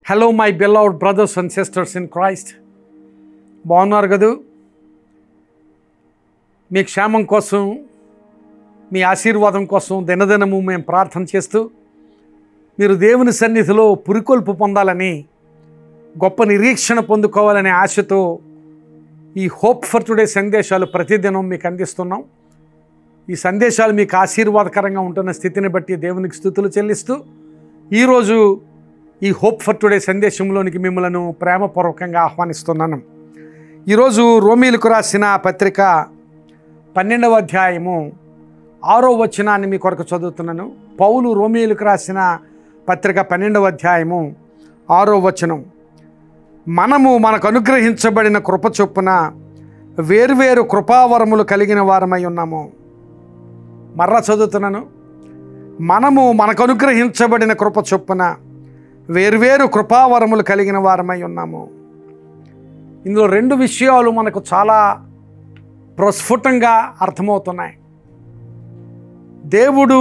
Hello my beloved brothers and sisters in Christ. బాగున్నారు కదూ? మీ క్షేమం కోసం, మీ ఆశీర్వాదం కోసం దినదినము మేము ప్రార్థన చేస్తూ మీరు దేవుని సన్నిధిలో పురికొల్పు పొందాలని, గొప్ప నిరీక్షణ పొందుకోవాలనే ఆశతో ఈ హోప్ ఫర్ టుడే సందేశాలు ప్రతిదినం మీకు అందిస్తున్నాం. ఈ సందేశాలు మీకు ఆశీర్వాదకరంగా ఉంటున్న స్థితిని బట్టి దేవునికి స్తుతులు చెల్లిస్తూ ఈరోజు ఈ హోప్ ఫర్ టుడే సందేశంలోనికి మిమ్మల్ని ప్రేమపూర్వకంగా ఆహ్వానిస్తున్నాను. ఈరోజు రోమీలకు రాసిన పత్రిక 12వ అధ్యాయము 6వ వచనాన్ని మీ కొరకు చదువుతున్నాను. పౌలు రోమీలకు రాసిన పత్రిక 12వ అధ్యాయము 6వ వచనం. మనకు అనుగ్రహించబడిన కృప చొప్పున వేర్వేరు కృపావరములు కలిగిన వారమై ఉన్నాము. మర్రా చదువుతున్నాను. మనకు అనుగ్రహించబడిన కృప చొప్పున వేర్వేరు కృపావరములు కలిగిన వారమై ఉన్నాము. ఇందులో రెండు విషయాలు మనకు చాలా ప్రస్ఫుటంగా అర్థమవుతున్నాయి. దేవుడు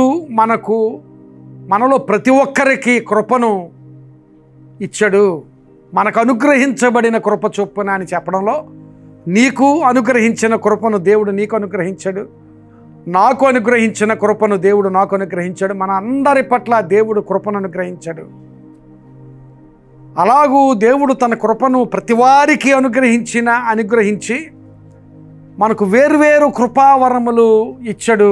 మనలో ప్రతి ఒక్కరికి కృపను ఇచ్చాడు. మనకు అనుగ్రహించబడిన కృప చొప్పున అని చెప్పడంలో, నీకు అనుగ్రహించిన కృపను దేవుడు నీకు అనుగ్రహించాడు, నాకు అనుగ్రహించిన కృపను దేవుడు నాకు అనుగ్రహించాడు. మన అందరి పట్ల దేవుడు కృపను అనుగ్రహించాడు. అలాగూ దేవుడు తన కృపను ప్రతివారికి అనుగ్రహించి మనకు వేర్వేరు కృపావరములు ఇచ్చాడు.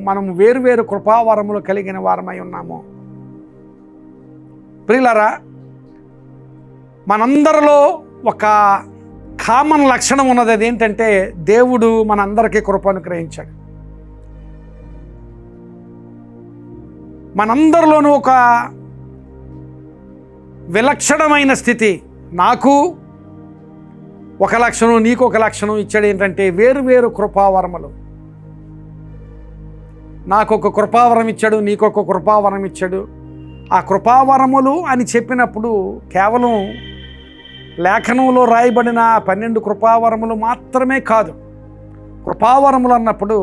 మనం వేర్వేరు కృపావరములు కలిగిన వారమై ఉన్నాము. ప్రియులారా, మనందరిలో ఒక కామన్ లక్షణం ఉన్నది. అదేంటంటే దేవుడు మనందరికీ కృప అనుగ్రహించాడు. మనందరిలోనూ ఒక విలక్షణమైన స్థితి, నాకు ఒక లక్షణం, నీకు ఒక లక్షణం ఇచ్చాడు. ఏంటంటే వేరు కృపావరములు. నాకు ఒక కృపావరం ఇచ్చాడు, నీకు ఒక కృపావరం ఇచ్చాడు. ఆ కృపావరములు అని చెప్పినప్పుడు కేవలం లేఖనంలో రాయబడిన 12 కృపావరములు మాత్రమే కాదు. కృపావరములు అన్నప్పుడు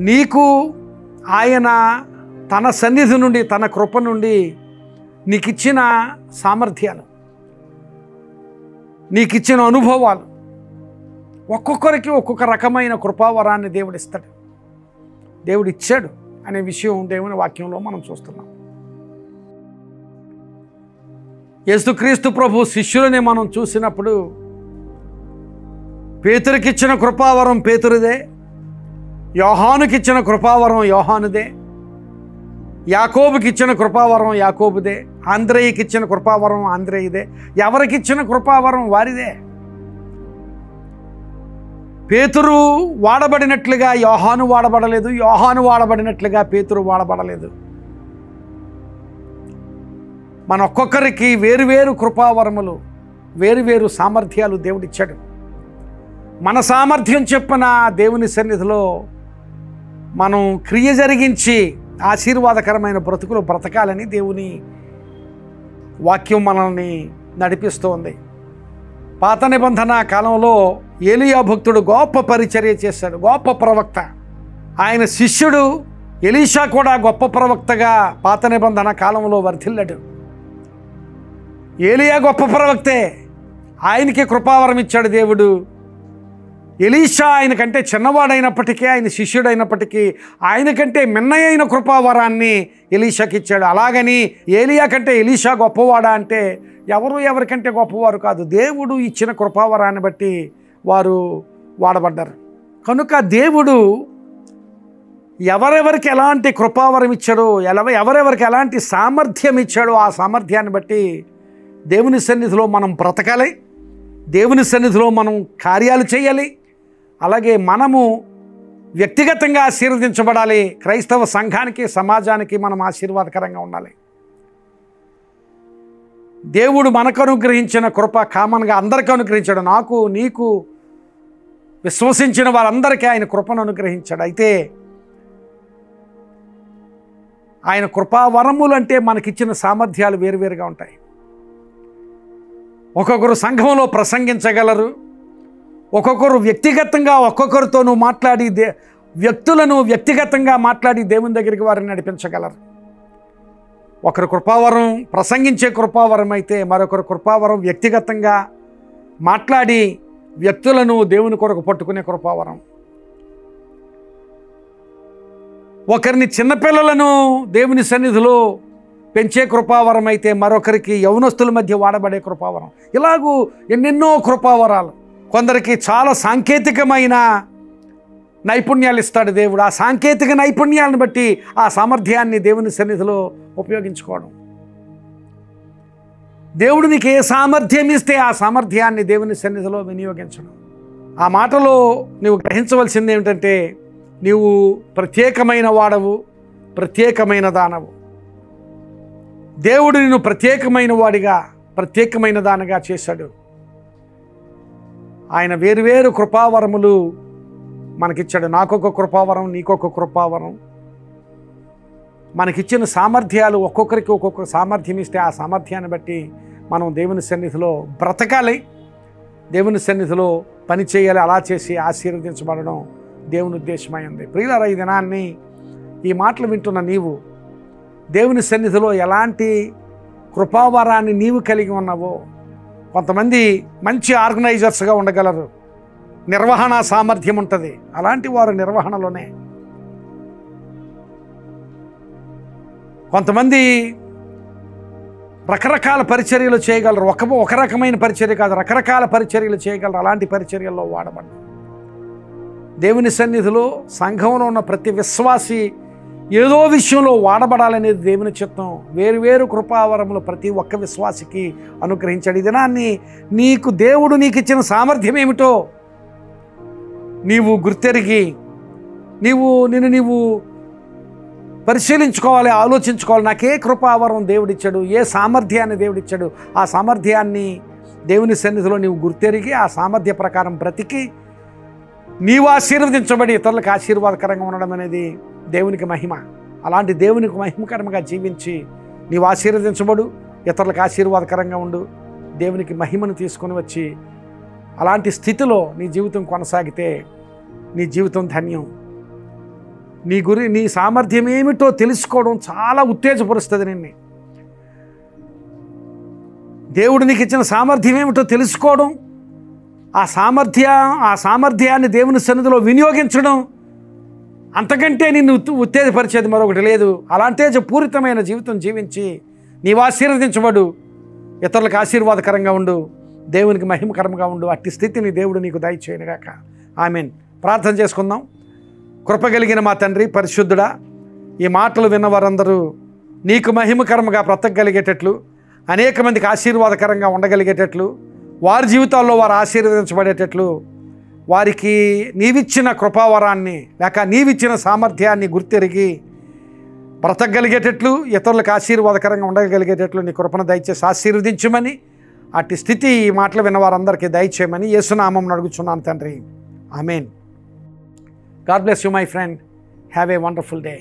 నీకు ఆయన తన సన్నిధి నుండి, తన కృప నుండి నీకిచ్చిన సామర్థ్యాలు, నీకిచ్చిన అనుభవాలు, ఒక్కొక్కరికి ఒక్కొక్క రకమైన కృపావరాన్ని దేవుడు ఇస్తాడు, దేవుడు ఇచ్చాడు అనే విషయం దేవుని వాక్యంలో మనం చూస్తున్నాం. యేసుక్రీస్తు ప్రభు శిష్యులని మనం చూసినప్పుడు పేతురుకిచ్చిన కృపావరం పేతురుదే, యోహానుకిచ్చిన కృపావరం యోహానుదే, యాకోబుకి ఇచ్చిన కృపావరం యాకోబుదే, ఆంద్రేయకి ఇచ్చిన కృపావరం ఆంద్రేయుదే. ఎవరికిచ్చిన కృపావరం వారిదే. పేతురు వాడబడినట్లుగా యోహాను వాడబడలేదు, యోహాను వాడబడినట్లుగా పేతురు వాడబడలేదు. మన ఒక్కొక్కరికి వేరువేరు కృపావరములు, వేరువేరు సామర్థ్యాలు దేవుడిచ్చాడు. మన సామర్థ్యం చెప్పిన దేవుని సన్నిధిలో మనం క్రియ జరిగించి ఆశీర్వాదకరమైన బ్రతుకులు బ్రతకాలని దేవుని వాక్యం మనల్ని నడిపిస్తోంది. పాత నిబంధన కాలంలో ఏలీయా భక్తుడు గొప్ప పరిచర్య చేశాడు, గొప్ప ప్రవక్త. ఆయన శిష్యుడు ఎలీషా కూడా గొప్ప ప్రవక్తగా పాత నిబంధన కాలంలో వర్ధిల్లాడు. ఏలీయా గొప్ప ప్రవక్తే, ఆయనకి కృపావరం ఇచ్చాడు దేవుడు. ఎలీషా ఆయనకంటే చిన్నవాడైనప్పటికీ, ఆయన శిష్యుడైనప్పటికీ ఆయనకంటే మిన్నయైన కృపావరాన్ని ఎలీషాకి ఇచ్చాడు. అలాగని ఏలియా కంటే ఎలీషా గొప్పవాడా అంటే ఎవరికంటే గొప్పవారు కాదు. దేవుడు ఇచ్చిన కృపావరాన్ని బట్టి వారు వాడబడ్డారు. కనుక దేవుడు ఎవరెవరికి ఎలాంటి కృపావరం ఇచ్చాడో, ఎవరెవరికి ఎలాంటి సామర్థ్యం ఇచ్చాడో ఆ సామర్థ్యాన్ని బట్టి దేవుని సన్నిధిలో మనం బ్రతకాలి, దేవుని సన్నిధిలో మనం కార్యాలు చేయాలి. అలాగే మనము వ్యక్తిగతంగా ఆశీర్వదించబడాలి. క్రైస్తవ సంఘానికి, సమాజానికి మనం ఆశీర్వాదకరంగా ఉండాలి. దేవుడు మనకు అనుగ్రహించిన కృప కామన్గా అందరికీ అనుగ్రహించాడు. నాకు, నీకు, విశ్వసించిన వారందరికీ ఆయన కృపను అనుగ్రహించాడు. అయితే ఆయన కృపావరములు అంటే మనకిచ్చిన సామర్థ్యాలు వేరువేరుగా ఉంటాయి. ఒక్కొక్కరు సంఘంలో ప్రసంగించగలరు, ఒక్కొక్కరు వ్యక్తిగతంగా ఒక్కొక్కరితోనూ మాట్లాడి వ్యక్తులను వ్యక్తిగతంగా మాట్లాడి దేవుని దగ్గరికి వారిని నడిపించగలరు. ఒకరి కృపావరం ప్రసంగించే కృపావరం అయితే మరొకరి కృపావరం వ్యక్తిగతంగా మాట్లాడి వ్యక్తులను దేవుని కొరకు పట్టుకునే కృపావరం. ఒకరిని చిన్నపిల్లలను దేవుని సన్నిధిలో పెంచే కృపావరం అయితే మరొకరికి యవనస్తుల మధ్య వాడబడే కృపావరం. ఇలాగూ ఎన్నెన్నో కృపావరాలు. కొందరికి చాలా సాంకేతికమైన నైపుణ్యాలు ఇస్తాడు దేవుడు. ఆ సాంకేతిక నైపుణ్యాలను బట్టి ఆ సామర్థ్యాన్ని దేవుని సన్నిధిలో ఉపయోగించుకోవడం. దేవుడు నీకు ఏ సామర్థ్యం ఇస్తే ఆ సామర్థ్యాన్ని దేవుని సన్నిధిలో వినియోగించడం. ఆ మాటలో నువ్వు గ్రహించవలసింది ఏమిటంటే, నీవు ప్రత్యేకమైన వాడవు, ప్రత్యేకమైన దానవు. దేవుడు నిన్ను ప్రత్యేకమైన వాడిగా, ప్రత్యేకమైన దానిగా చేశాడు. ఆయన వేరువేరు కృపావరములు మనకిచ్చాడు. నాకొక కృపావరం, నీకొక కృపావరం. మనకిచ్చిన సామర్థ్యాలు ఒక్కొక్కరికి ఒక్కొక్క సామర్థ్యం ఇస్తే ఆ సామర్థ్యాన్ని బట్టి మనం దేవుని సన్నిధిలో బ్రతకాలి, దేవుని సన్నిధిలో పని చేయాలి. అలా చేసి ఆశీర్వదించబడడం దేవుని ఉద్దేశమైంది. ప్రియులారా, ఈ దినాన్ని ఈ మాటలు వింటున్న నీవు దేవుని సన్నిధిలో ఎలాంటి కృపావరాన్ని నీవు కలిగి ఉన్నావో. కొంతమంది మంచి ఆర్గనైజర్స్గా ఉండగలరు, నిర్వహణ సామర్థ్యం ఉంటుంది. అలాంటి వారు నిర్వహణలోనే. కొంతమంది రకరకాల పరిచర్యలు చేయగలరు. ఒక రకమైన పరిచర్య కాదు, రకరకాల పరిచర్యలు చేయగలరు. అలాంటి పరిచర్యల్లో వాడబడ్డారు. దేవుని సన్నిధిలో సంఘంలో ఉన్న ప్రతి విశ్వాసి ఏదో విషయంలో వాడబడాలనేది దేవుని చిత్తం. వేరువేరు కృపావరములు ప్రతి ఒక్క విశ్వాసికి అనుగ్రహించాడు. ఈ దినాన్ని నీకు దేవుడు నీకు ఇచ్చిన సామర్థ్యం ఏమిటో నీవు గుర్తెరిగి నీవు పరిశీలించుకోవాలి, ఆలోచించుకోవాలి. నాకే కృపావరం దేవుడిచ్చాడు, ఏ సామర్థ్యాన్ని దేవుడిచ్చాడు. ఆ సామర్థ్యాన్ని దేవుని సన్నిధిలో నీవు గుర్తెరిగి ఆ సామర్థ్య ప్రకారం బ్రతికి నీవు ఆశీర్వదించబడి ఇతరులకు ఆశీర్వాదకరంగా ఉండడం అనేది దేవునికి మహిమ. అలాంటి దేవునికి మహిమకరంగా జీవించి నీవు ఆశీర్వదించబడు, ఇతరులకు ఆశీర్వాదకరంగా ఉండు, దేవునికి మహిమను తీసుకొని వచ్చి అలాంటి స్థితిలో నీ జీవితం కొనసాగితే నీ జీవితం ధన్యం. నీ సామర్థ్యం ఏమిటో తెలుసుకోవడం చాలా ఉత్తేజపరుస్తుంది నిన్ను. దేవుడు నీకు ఇచ్చిన సామర్థ్యం ఏమిటో తెలుసుకోవడం, ఆ సామర్థ్యాన్ని దేవుని సన్నిధిలో వినియోగించడం, అంతకంటే నిన్ను ఉత్తేజపరిచేది మరొకటి లేదు. అలాంటి పూరితమైన జీవితం జీవించి నీవు ఆశీర్వదించబడు, ఇతరులకు ఆశీర్వాదకరంగా ఉండు, దేవునికి మహిమకరంగా ఉండు. అట్టి స్థితిని దేవుడు నీకు దయచేయనుగాక. ఆమేన్. ప్రార్థన చేసుకుందాం. కృపగలిగిన మా తండ్రి పరిశుద్ధుడా, ఈ మాటలు విన్నవారందరూ నీకు మహిమకరంగా బ్రతకగలిగేటట్లు, అనేక మందికి ఆశీర్వాదకరంగా ఉండగలిగేటట్లు, వారి జీవితాల్లో వారు ఆశీర్వదించబడేటట్లు, వారికి నీవిచ్చిన కృపావరాన్ని లేక నీవిచ్చిన సామర్థ్యాన్ని గుర్తెరిగి బ్రతకగలిగేటట్లు, ఇతరులకు ఆశీర్వాదకరంగా ఉండగలిగేటట్లు నీ కృపను దయచేసి ఆశీర్వదించమని, అట్టి స్థితి ఈ మాటలు విన్నవారందరికీ దయచేయమని యేసునామమున అడుగుచున్నాను తండ్రి. ఆమేన్. God bless you, my friend. Have a wonderful day.